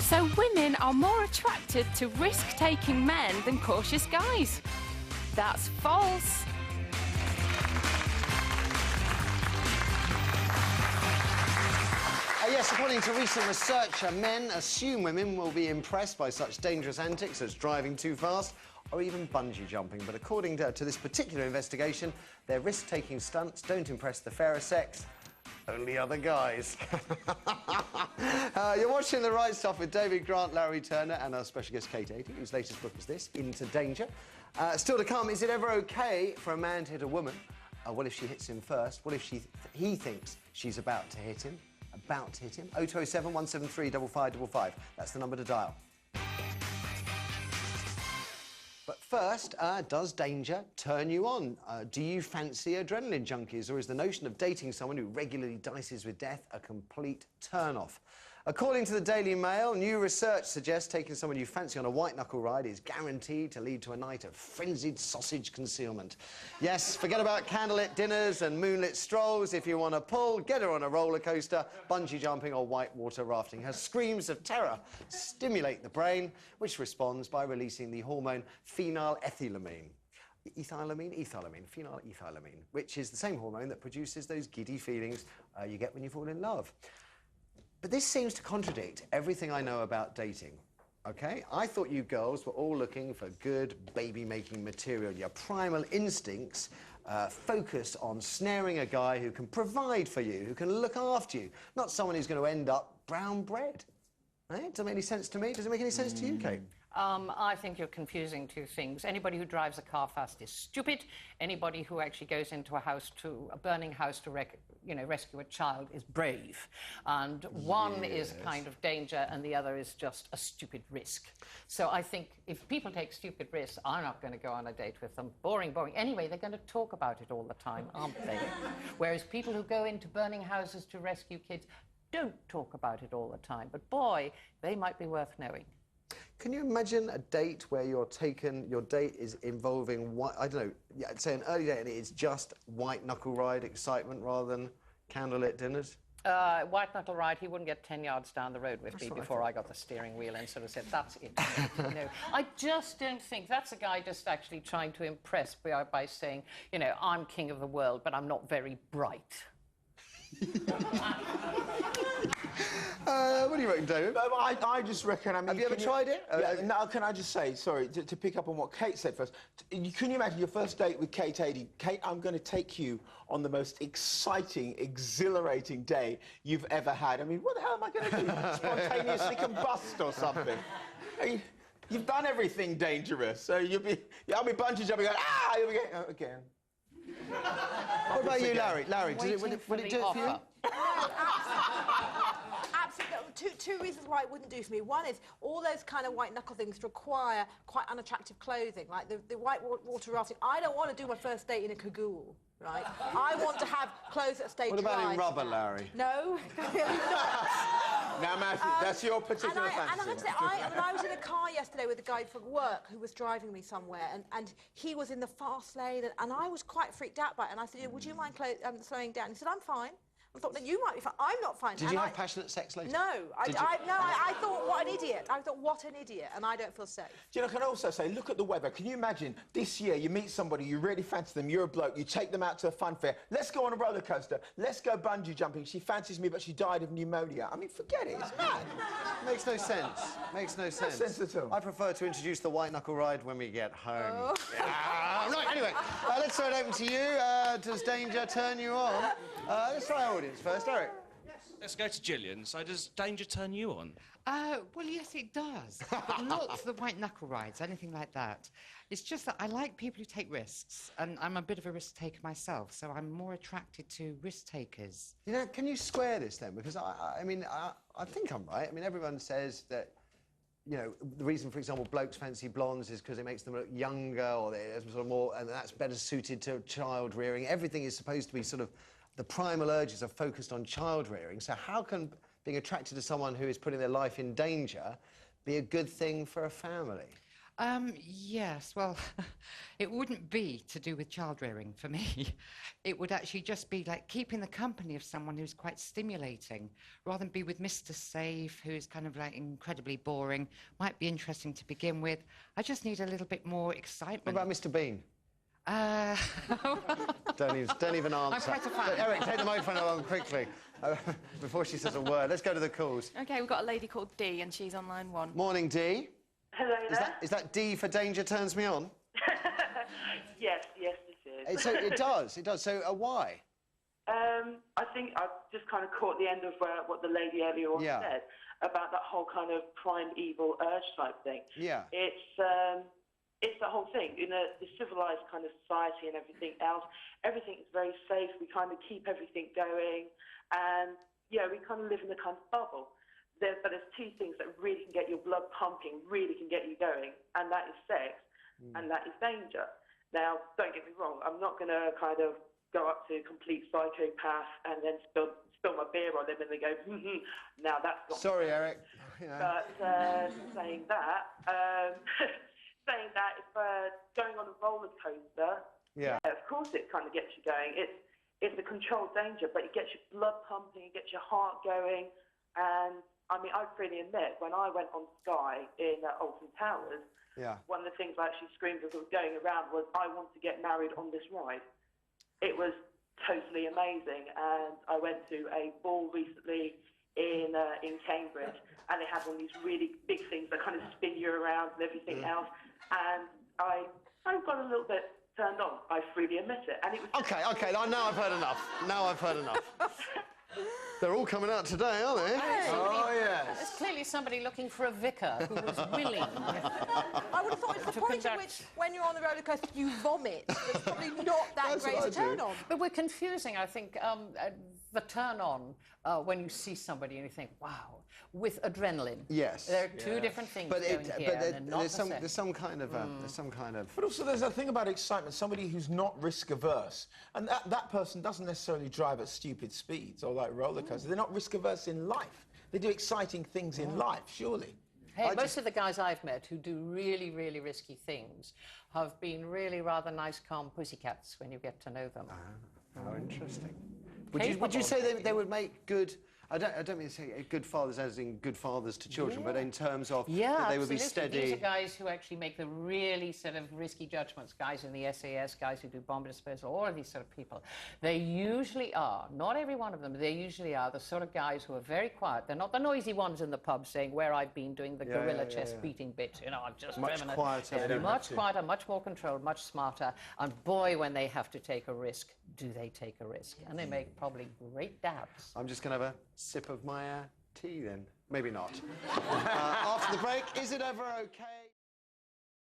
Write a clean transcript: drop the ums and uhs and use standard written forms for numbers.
So women are more attracted to risk-taking men than cautious guys. That's false. Yes, according to recent research, men assume women will be impressed by such dangerous antics as driving too fast or even bungee jumping. But according to this particular investigation, their risk-taking stunts don't impress the fairer sex, only other guys. You're watching The Right Stuff with David Grant, Larry Turner and our special guest Kate Adie, whose latest book is this, Into Danger. Still to come, is it ever okay for a man to hit a woman? What if she hits him first? What if he thinks she's about to hit him? 0207 173 5555. That's the number to dial. But first, does danger turn you on? Do you fancy adrenaline junkies, or is the notion of dating someone who regularly dices with death a complete turn-off? According to the Daily Mail, new research suggests taking someone you fancy on a white-knuckle ride is guaranteed to lead to a night of frenzied sausage concealment. Yes, forget about candlelit dinners and moonlit strolls. If you want to pull, get her on a roller coaster, bungee jumping or whitewater rafting. Her screams of terror stimulate the brain, which responds by releasing the hormone phenylethylamine. Phenylethylamine, which is the same hormone that produces those giddy feelings you get when you fall in love. But this seems to contradict everything I know about dating, OK? I thought you girls were all looking for good baby-making material. Your primal instincts focus on snaring a guy who can provide for you, who can look after you, not someone who's going to end up brown bread. Right? Does it make any sense to me? Does it make any sense to you, Kate? I think you're confusing two things. Anybody who drives a car fast is stupid. Anybody who actually goes into a burning house to rescue a child is brave. And one is a kind of danger and the other is just a stupid risk. So I think if people take stupid risks, I'm not going to go on a date with them. Boring, boring. Anyway, they're going to talk about it all the time, aren't they? Whereas people who go into burning houses to rescue kids don't talk about it all the time. But boy, they might be worth knowing. Can you imagine a date where your date is involving, I don't know, say an early date and it's just white-knuckle ride excitement rather than candlelit dinners? White-knuckle ride, he wouldn't get 10 yards down the road with me before I got the steering wheel and sort of said, that's it. You know, I just don't think that's a guy just actually trying to impress by saying, you know, I'm king of the world, but I'm not very bright. What do you reckon, David? I just reckon, I mean... Have you ever tried it? No, can I just say, sorry, to pick up on what Kate said first, can you imagine your first date with Kate Adie? Kate, I'm going to take you on the most exciting, exhilarating day you've ever had. I mean, what the hell am I going to do? Spontaneously combust or something? I mean, you've done everything dangerous, so I'll be bungee jumping, going, you'll be going, again. What about you, Larry? Larry, will it do it for you? Absolutely. Two reasons why it wouldn't do for me. One is all those kind of white-knuckle things require quite unattractive clothing, like the white water rafting. I don't want to do my first date in a cagoule, right? I want to have clothes that stay dry. What about in rubber, Larry? No. Now, Matthew, that's your particular fancy. And I have to say, I was in a car yesterday with a guy from work who was driving me somewhere, and he was in the fast lane, and I was quite freaked out by it. And I said, would you mind slowing down? He said, I'm fine. I thought, you might be fine. I'm not fine. Did you have passionate sex later? No. I thought, what an idiot. I thought, what an idiot, and I don't feel safe. Do you know, I can also say, look at the weather. Can you imagine this year you meet somebody, you really fancy them, you're a bloke, you take them out to a fun fair. Let's go on a roller coaster. Let's go bungee jumping. She fancies me, but she died of pneumonia. I mean, forget it. It's mad. Makes no sense. Makes no sense. No sense at all. I prefer to introduce the white-knuckle ride when we get home. Right, anyway, let's throw it open to you. Does danger turn you on? Let's try our audience first. Eric. Let's go to Gillian. So does danger turn you on? Well, yes, it does. But not for the white-knuckle rides, anything like that. It's just that I like people who take risks, and I'm a bit of a risk taker myself, so I'm more attracted to risk takers. You know, can you square this then? Because I think I'm right. I mean, everyone says that, you know, the reason, for example, blokes fancy blondes is because it makes them look younger, or they're sort of more, and that's better suited to child rearing. Everything is supposed to be sort of, the primal urges are focused on child rearing. So how can being attracted to someone who is putting their life in danger be a good thing for a family? Yes, well, it wouldn't be to do with child rearing for me. It would actually just be like keeping the company of someone who's quite stimulating, rather than be with Mr. Safe, who's kind of like incredibly boring. Might be interesting to begin with. I just need a little bit more What excitement. about Mr. Bean? Don't even answer. I'm quite a fan. Eric, take the microphone along quickly before she says a word. Let's go to the calls. OK, we've got a lady called Dee, and she's on line 1. Morning, Dee. Hello there. Is that D for danger turns me on? Yes, it is. So it does. So why? I think I've just kind of caught the end of what the lady earlier on Yeah. said about that whole kind of prime evil urge type thing. Yeah. It's the whole thing. In the civilized kind of society and everything else, everything is very safe. We kind of keep everything going, and we kind of live in a kind of bubble. But there's two things that really can get your blood pumping, really can get you going, and that is sex, and that is danger. Now, don't get me wrong, I'm not going to kind of go up to a complete psychopath and then spill my beer on them and they go, now that's not... Sorry, Eric. But saying that, if going on a roller coaster, Yeah. of course it kind of gets you going. It's a controlled danger, but it gets your blood pumping, it gets your heart going, and... I mean, I freely admit, when I went on Sky in Alton Towers, one of the things I actually screamed as I was going around was, I want to get married on this ride. It was totally amazing. And I went to a ball recently in Cambridge, and they had one of these really big things that kind of spin you around and everything else. And I got a little bit turned on. I freely admit it. And it was OK, now I've heard enough. They're all coming out today, aren't they? Oh, yes. There's clearly somebody looking for a vicar who was willing. I would have thought it's the point at which, when you're on the roller coaster, you vomit. It's probably not that great a turn on. But we're confusing, I think, the turn on when you see somebody and you think, wow, with adrenaline. Yes. There are two different things But going here, and they're not there's the some same. kind of. But also there's a thing about excitement, somebody who's not risk-averse. And that person doesn't necessarily drive at stupid speeds or like roller coasters. They're not risk-averse in life. They do exciting things in life, surely. Hey, most of the guys I've met who do really, really risky things have been really rather nice, calm pussycats when you get to know them. How interesting. Would you say they would make good... I don't mean to say good fathers as in good fathers to children, but in terms of that they would be steady. These are guys who actually make the really sort of risky judgments, guys in the SAS, guys who do bomb disposal, all of these sort of people. They usually are, not every one of them, but they usually are the sort of guys who are very quiet. They're not the noisy ones in the pub saying where I've been doing the gorilla chest beating bit. I've just Much quieter. They're much quieter, much more controlled, much smarter. And boy, when they have to take a risk, do they take a risk? And they make probably great dads. I'm just going to have a sip of my tea then. Maybe not. After the break, is it ever okay?